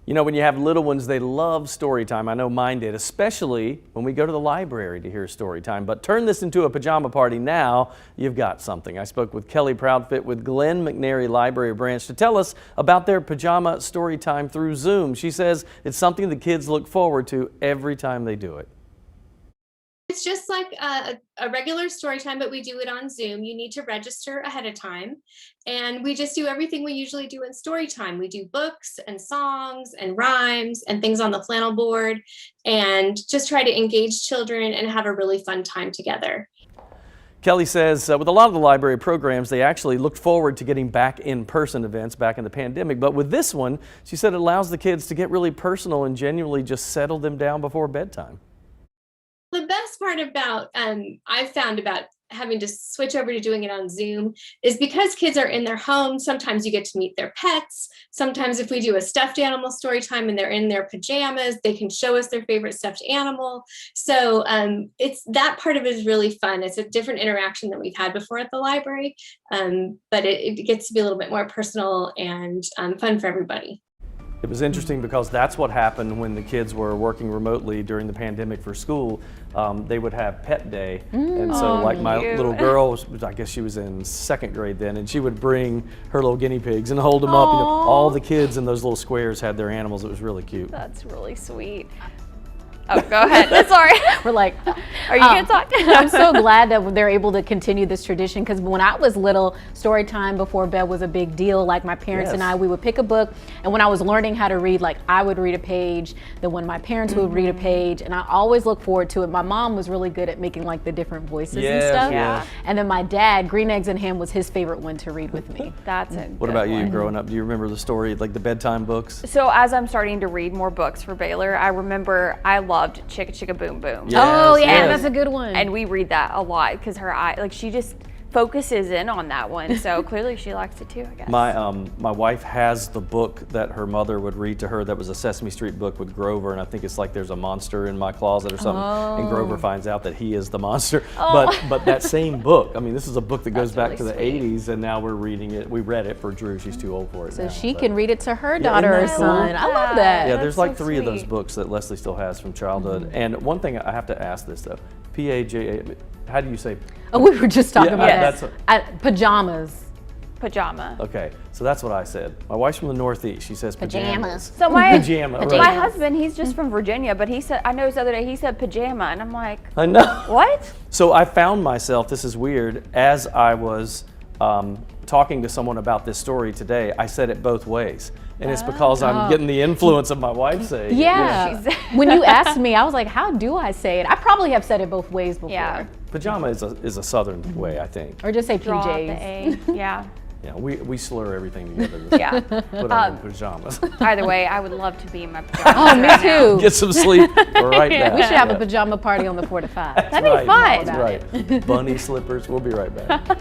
You know, when you have little ones, they love story time. I know mine did, especially when we go to the library to hear story time. But turn this into a pajama party now, you've got something. I spoke with Kelly Proudfit with Glen McNary Library Branch to tell us about their pajama story time through Zoom. She says it's something the kids look forward to every time they do it. It's just like a regular story time, but we do it on Zoom. You need to register ahead of time. And we just do everything we usually do in story time. We do books and songs and rhymes and things on the flannel board and just try to engage children and have a really fun time together. Kelly says with a lot of the library programs, they actually looked forward to getting back in-person events back in the pandemic. But with this one, she said it allows the kids to get really personal and genuinely just settle them down before bedtime. The best part about I've found about having to switch over to doing it on Zoom is because kids are in their homes. Sometimes you get to meet their pets. Sometimes if we do a stuffed animal story time and they're in their pajamas, they can show us their favorite stuffed animal. So it's that part of it is really fun. It's a different interaction than we've had before at the library, but it gets to be a little bit more personal and fun for everybody. It was interesting because that's what happened when the kids were working remotely during the pandemic for school. They would have pet day. And so like my little girl, I guess she was in second grade then, and she would bring her little guinea pigs and hold them up. You know, all the kids in those little squares had their animals. It was really cute. That's really sweet. Oh, go ahead. Sorry. We're like, are you going to talk? I'm so glad that they're able to continue this tradition, because when I was little, story time before bed was a big deal. Like my parents and I, we would pick a book, and when I was learning how to read, like I would read a page, then when my parents would read a page, and I always look forward to it. My mom was really good at making like the different voices and stuff. Yeah. And then my dad, Green Eggs and Ham was his favorite one to read with me. That's it. What about you growing up? Do you remember the story, like the bedtime books? So as I'm starting to read more books for Baylor, I remember I loved Chicka Chicka Boom Boom. Yes, Oh yeah, yes. that's a good one. And we read that a lot because her eye, like she just focuses in on that one. So clearly she likes it too, I guess. My wife has the book that her mother would read to her that was a Sesame Street book with Grover, and I think it's like there's a monster in my closet or something, and Grover finds out that he is the monster. But that same book, I mean, this is a book that goes back to the 80s, and now we're reading it. We read it for Drew. She's too old for it So now. she can read it to her daughter or son. I love that. Yeah, there's That's like so 3 of those sweet. books that Leslie still has from childhood. And one thing I have to ask this though, P-A-J-A, how do you say? Oh, we were just talking about that's pajamas. Pajama. Okay, so that's what I said. My wife's from the Northeast. She says pajamas. So my Pajama, right. my husband, he's just from Virginia, but he said, I noticed the other day he said pajama, and I'm like, I know. what? So I found myself, this is weird, as I was talking to someone about this story today, I said it both ways. And it's because I'm getting the influence of my wife saying it. Yeah. When you asked me, I was like, how do I say it? I probably have said it both ways before. Yeah. Pajama is a southern way, I think. Or just say Draw out the PJs. A. Yeah. Yeah, we slur everything together. Yeah. Put on pajamas. Either way, I would love to be in my pajamas. Oh, me too. Get some sleep right now. We should have a pajama party on the 4 to 5. That'd be fun. That's right. Bunny slippers. We'll be right back.